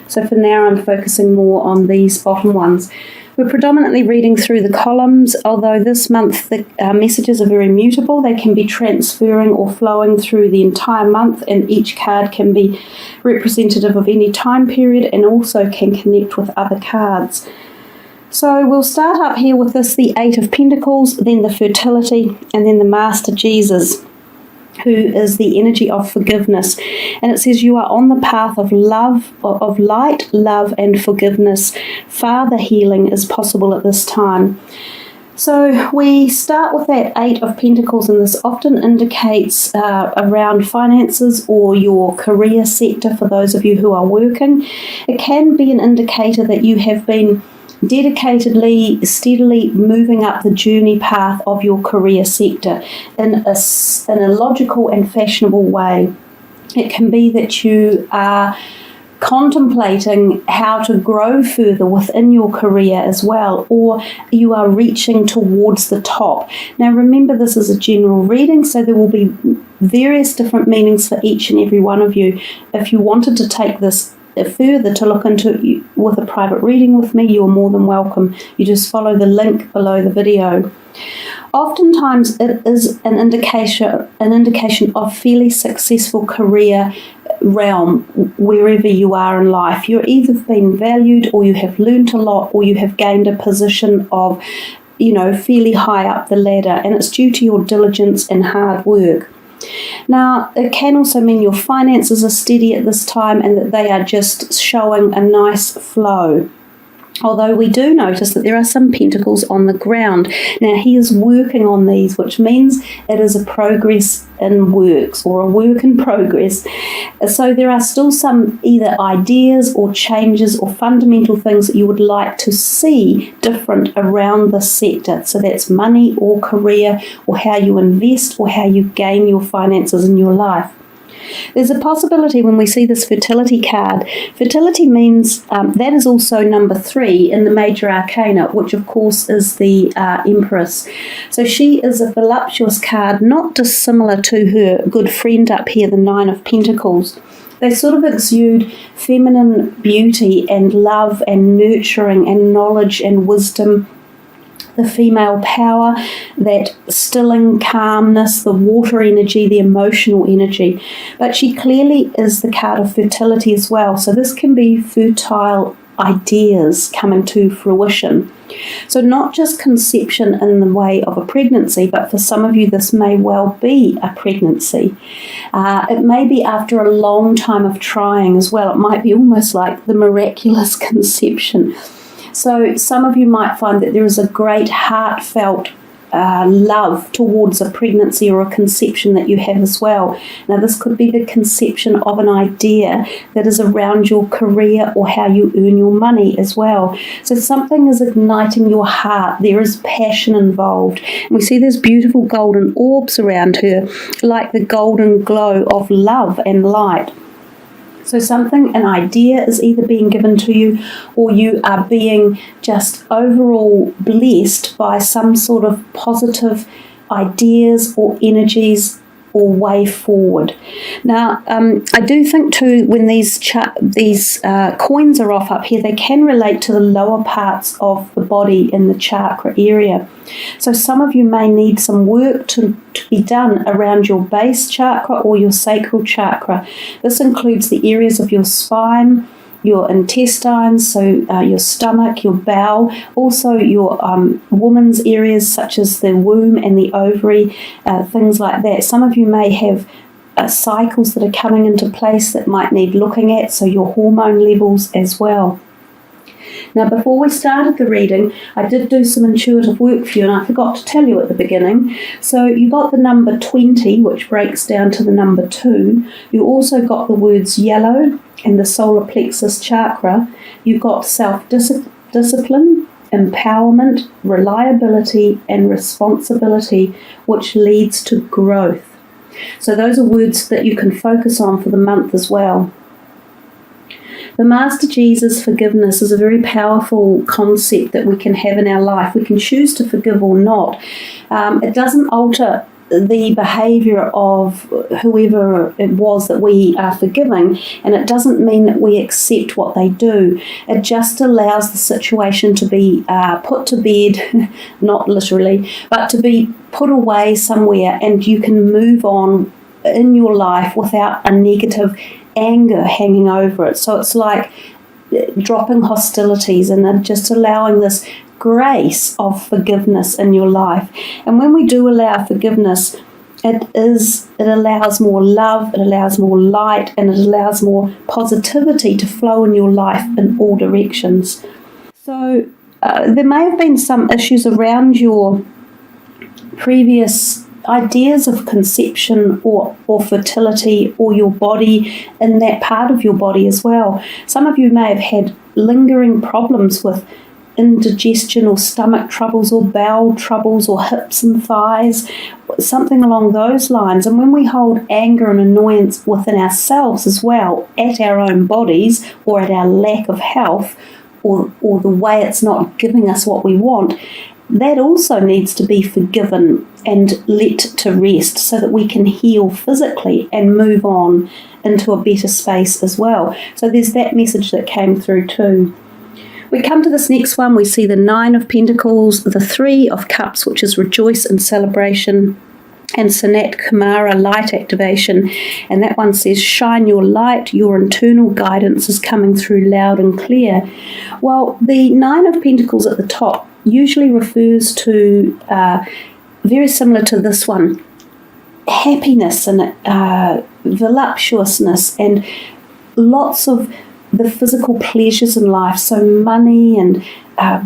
So for now, I'm focusing more on these bottom ones. We're predominantly reading through the columns, although this month the messages are very mutable. They can be transferring or flowing through the entire month, and each card can be representative of any time period and also can connect with other cards. So we'll start up here with this, the Eight of Pentacles, then the Fertility, and then the Master Jesus, who is the energy of forgiveness. And it says you are on the path of love, of light, love, and forgiveness. Father healing is possible at this time. So we start with that Eight of Pentacles, and this often indicates around finances or your career sector for those of you who are working. It can be an indicator that you have been dedicatedly, steadily moving up the journey path of your career sector in a logical and fashionable way. It can be that you are contemplating how to grow further within your career as well, or you are reaching towards the top. Now remember, this is a general reading, so there will be various different meanings for each and every one of you. If you wanted to take this further to look into with a private reading with me, you're more than welcome. You just follow the link below the video. Oftentimes it is an indication of fairly successful career realm wherever you are in life. You're either been valued, or you have learnt a lot, or you have gained a position of, fairly high up the ladder, and it's due to your diligence and hard work. Now, it can also mean your finances are steady at this time and that they are just showing a nice flow. Although we do notice that there are some pentacles on the ground. Now, he is working on these, which means it is a progress in works or a work in progress. So there are still some either ideas or changes or fundamental things that you would like to see different around the sector. So that's money or career, or how you invest, or how you gain your finances in your life. There's a possibility when we see this fertility card. Fertility means that is also number 3 in the major arcana, which of course is the Empress. So she is a voluptuous card, not dissimilar to her good friend up here, the Nine of Pentacles. They sort of exude feminine beauty and love and nurturing and knowledge and wisdom, the female power, that stilling calmness, the water energy, the emotional energy. But she clearly is the card of fertility as well. So this can be fertile ideas coming to fruition. So not just conception in the way of a pregnancy, but for some of you this may well be a pregnancy. It may be after a long time of trying as well. It might be almost like the miraculous conception. So some of you might find that there is a great heartfelt love towards a pregnancy or a conception that you have as well. Now this could be the conception of an idea that is around your career or how you earn your money as well. So something is igniting your heart. There is passion involved. And we see these beautiful golden orbs around her, like the golden glow of love and light. So an idea is either being given to you, or you are being just overall blessed by some sort of positive ideas or energies or way forward. Now, I do think too, when these coins are off up here, they can relate to the lower parts of the body in the chakra area. So some of you may need some work to be done around your base chakra or your sacral chakra. This includes the areas of your spine, your intestines, so your stomach, your bowel, also your woman's areas such as the womb and the ovary, things like that. Some of you may have cycles that are coming into place that might need looking at, so your hormone levels as well. Now, before we started the reading, I did do some intuitive work for you, and I forgot to tell you at the beginning. So you got the number 20, which breaks down to the number 2. You also got the words yellow and the solar plexus chakra. You've got self-discipline, empowerment, reliability, and responsibility, which leads to growth. So those are words that you can focus on for the month as well. The Master Jesus forgiveness is a very powerful concept that we can have in our life. We can choose to forgive or not. It doesn't alter the behaviour of whoever it was that we are forgiving, and it doesn't mean that we accept what they do. It just allows the situation to be put to bed, not literally, but to be put away somewhere, and you can move on in your life without a negative anger hanging over it. So it's like dropping hostilities and just allowing this grace of forgiveness in your life. And when we do allow forgiveness, it allows more love, it allows more light, and it allows more positivity to flow in your life in all directions. So there may have been some issues around your previous ideas of conception or fertility, or your body in that part of your body as well. Some of you may have had lingering problems with indigestion or stomach troubles or bowel troubles or hips and thighs, something along those lines. And when we hold anger and annoyance within ourselves as well, at our own bodies, or at our lack of health, or the way it's not giving us what we want, that also needs to be forgiven and let to rest, so that we can heal physically and move on into a better space as well. So there's that message that came through too. We come to this next one, we see the 9 of Pentacles, the 3 of Cups, which is rejoice and celebration, and Sanat Kumara, light activation. And that one says, shine your light, your internal guidance is coming through loud and clear. Well, the 9 of Pentacles at the top usually refers to, very similar to this one, happiness and voluptuousness and lots of the physical pleasures in life, so money and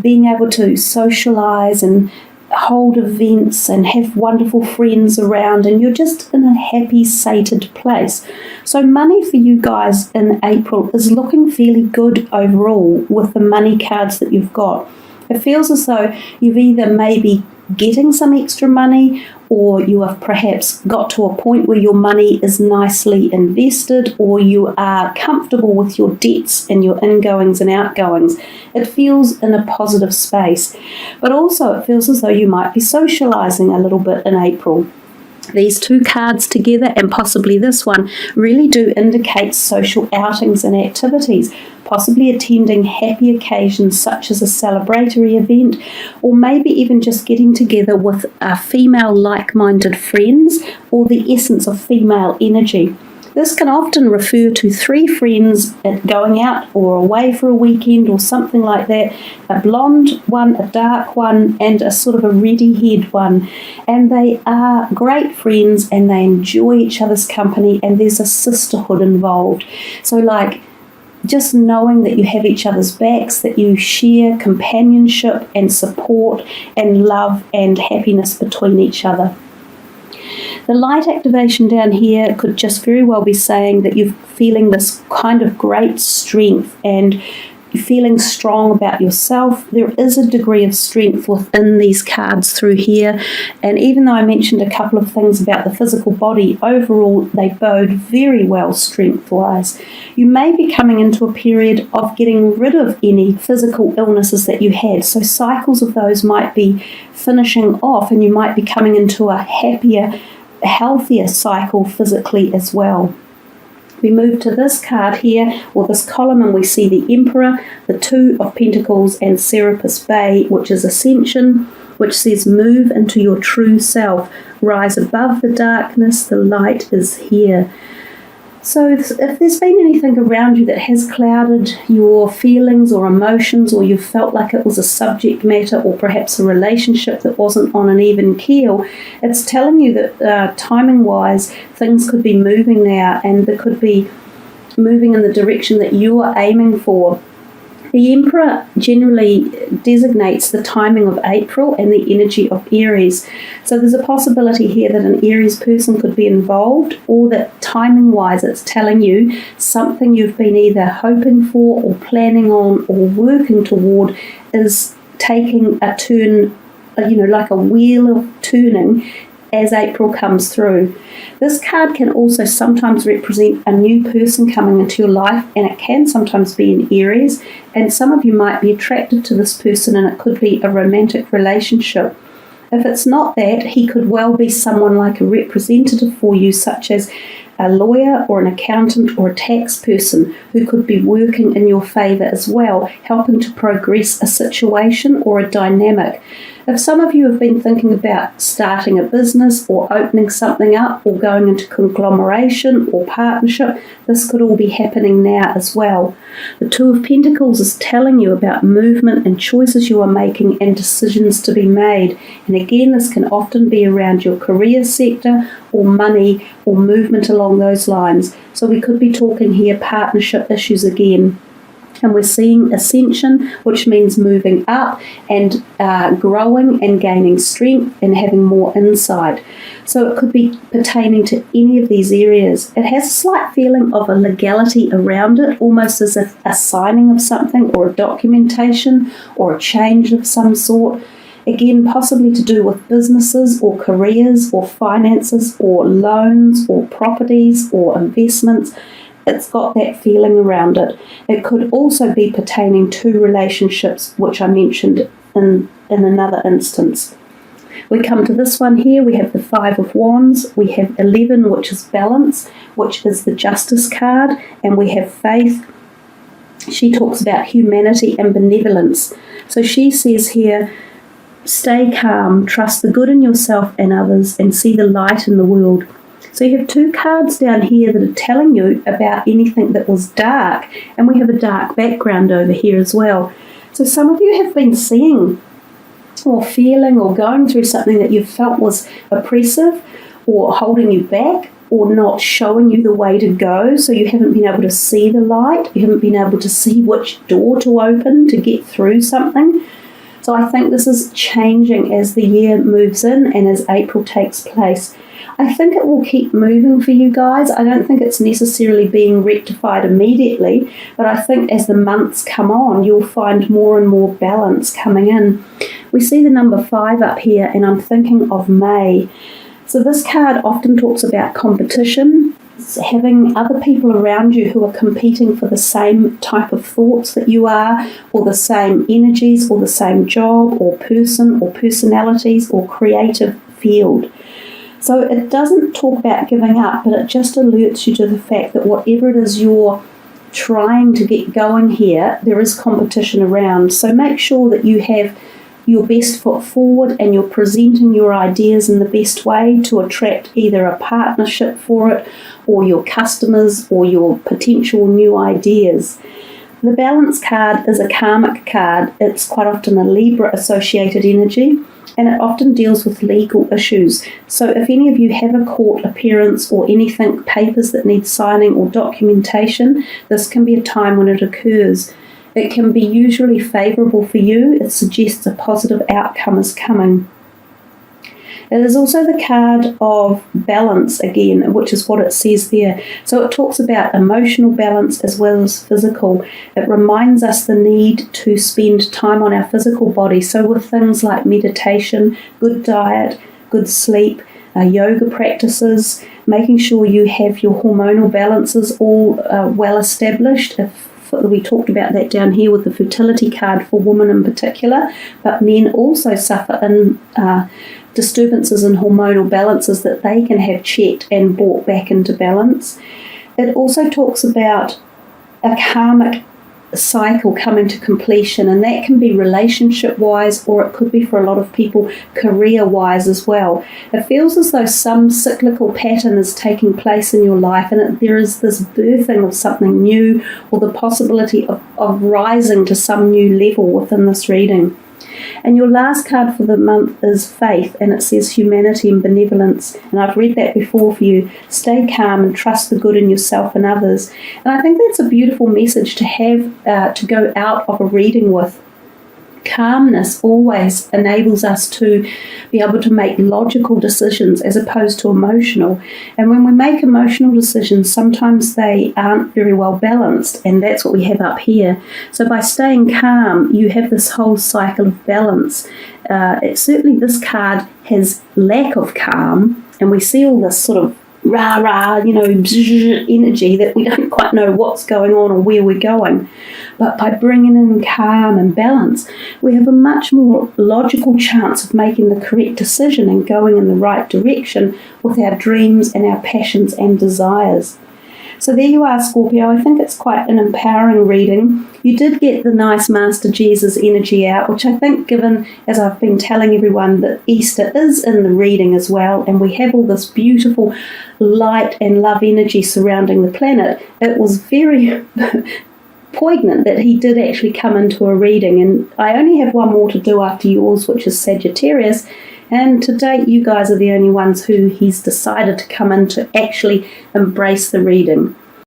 being able to socialise and hold events and have wonderful friends around, and you're just in a happy, sated place. So money for you guys in April is looking fairly good overall with the money cards that you've got. It feels as though you've either maybe getting some extra money, or you have perhaps got to a point where your money is nicely invested, or you are comfortable with your debts and your ingoings and outgoings. It feels in a positive space. But also it feels as though you might be socialising a little bit in April. These two cards together, and possibly this one, really do indicate social outings and activities, possibly attending happy occasions such as a celebratory event, or maybe even just getting together with female like-minded friends, or the essence of female energy. This can often refer to 3 friends going out or away for a weekend or something like that, a blonde one, a dark one, and a sort of a reddy-haired one. And they are great friends and they enjoy each other's company, and there's a sisterhood involved. So like just knowing that you have each other's backs, that you share companionship and support and love and happiness between each other. The light activation down here could just very well be saying that you're feeling this kind of great strength and you're feeling strong about yourself. There is a degree of strength within these cards through here. And even though I mentioned a couple of things about the physical body, overall they bode very well strength-wise. You may be coming into a period of getting rid of any physical illnesses that you had. So cycles of those might be finishing off, and you might be coming into a happier, healthier cycle physically as well. We move to this card here, or this column, and we see the Emperor, the 2 of Pentacles, and Serapis Bey, which is Ascension, which says move into your true self, rise above the darkness, the light is here. So if there's been anything around you that has clouded your feelings or emotions, or you felt like it was a subject matter or perhaps a relationship that wasn't on an even keel, it's telling you that timing-wise things could be moving now, and they could be moving in the direction that you are aiming for. The Emperor generally designates the timing of April and the energy of Aries. So there's a possibility here that an Aries person could be involved, or that timing-wise it's telling you something you've been either hoping for or planning on or working toward is taking a turn, like a wheel of turning as April comes through. This card can also sometimes represent a new person coming into your life, and it can sometimes be an Aries, and some of you might be attracted to this person, and it could be a romantic relationship. If it's not that, he could well be someone like a representative for you, such as a lawyer or an accountant or a tax person who could be working in your favour as well, helping to progress a situation or a dynamic. If some of you have been thinking about starting a business or opening something up or going into conglomeration or partnership, this could all be happening now as well. The Two of Pentacles is telling you about movement and choices you are making and decisions to be made. And again, this can often be around your career sector or money or movement along those lines. So we could be talking here partnership issues again. And we're seeing ascension, which means moving up and growing and gaining strength and having more insight. So it could be pertaining to any of these areas. It has a slight feeling of a legality around it, almost as if a signing of something or a documentation or a change of some sort. Again, possibly to do with businesses or careers or finances or loans or properties or investments. It's got that feeling around it. It could also be pertaining to relationships, which I mentioned in another instance. We come to this one here, we have the Five of Wands, we have 11, which is balance, which is the Justice card, and we have Faith. She talks about humanity and benevolence. So she says here, stay calm, trust the good in yourself and others, and see the light in the world. So you have two cards down here that are telling you about anything that was dark, and we have a dark background over here as well. So some of you have been seeing or feeling or going through something that you felt was oppressive or holding you back or not showing you the way to go, so you haven't been able to see the light, you haven't been able to see which door to open to get through something. So I think this is changing as the year moves in and as April takes place. I think it will keep moving for you guys. I don't think it's necessarily being rectified immediately, but I think as the months come on, you'll find more and more balance coming in. We see the number 5 up here, and I'm thinking of May. So this card often talks about competition, having other people around you who are competing for the same type of thoughts that you are, or the same energies, or the same job, or person, or personalities, or creative field. So it doesn't talk about giving up, but it just alerts you to the fact that whatever it is you're trying to get going here, there is competition around. So make sure that you have your best foot forward and you're presenting your ideas in the best way to attract either a partnership for it or your customers or your potential new ideas. The Balance card is a karmic card. It's quite often a Libra associated energy, and it often deals with legal issues. So if any of you have a court appearance or anything, papers that need signing or documentation, this can be a time when it occurs. It can be usually favourable for you. It suggests a positive outcome is coming. It is also the card of balance again, which is what it says there. So it talks about emotional balance as well as physical. It reminds us the need to spend time on our physical body. So with things like meditation, good diet, good sleep, yoga practices, making sure you have your hormonal balances all well established. We talked about that down here with the fertility card for women in particular, but men also suffer in disturbances in hormonal balances that they can have checked and brought back into balance. It also talks about a karmic cycle coming to completion, and that can be relationship-wise, or it could be for a lot of people career-wise as well. It feels as though some cyclical pattern is taking place in your life, and there is this birthing of something new, or the possibility of rising to some new level within this reading. And your last card for the month is Faith, and it says humanity and benevolence. And I've read that before for you. Stay calm and trust the good in yourself and others. And I think that's a beautiful message to have to go out of a reading with. Calmness always enables us to be able to make logical decisions as opposed to emotional. And when we make emotional decisions, sometimes they aren't very well balanced, and that's what we have up here. So by staying calm, you have this whole cycle of balance. Certainly this card has lack of calm, and we see all this sort of rah, energy that we don't quite know what's going on or where we're going. But by bringing in calm and balance, we have a much more logical chance of making the correct decision and going in the right direction with our dreams and our passions and desires. So there you are, Scorpio. I think it's quite an empowering reading. You did get the nice Master Jesus energy out, which I think, given, as I've been telling everyone, that Easter is in the reading as well, and we have all this beautiful light and love energy surrounding the planet, it was very poignant that he did actually come into a reading. And I only have one more to do after yours, which is Sagittarius. And to date, you guys are the only ones who he's decided to come in to actually embrace the reading.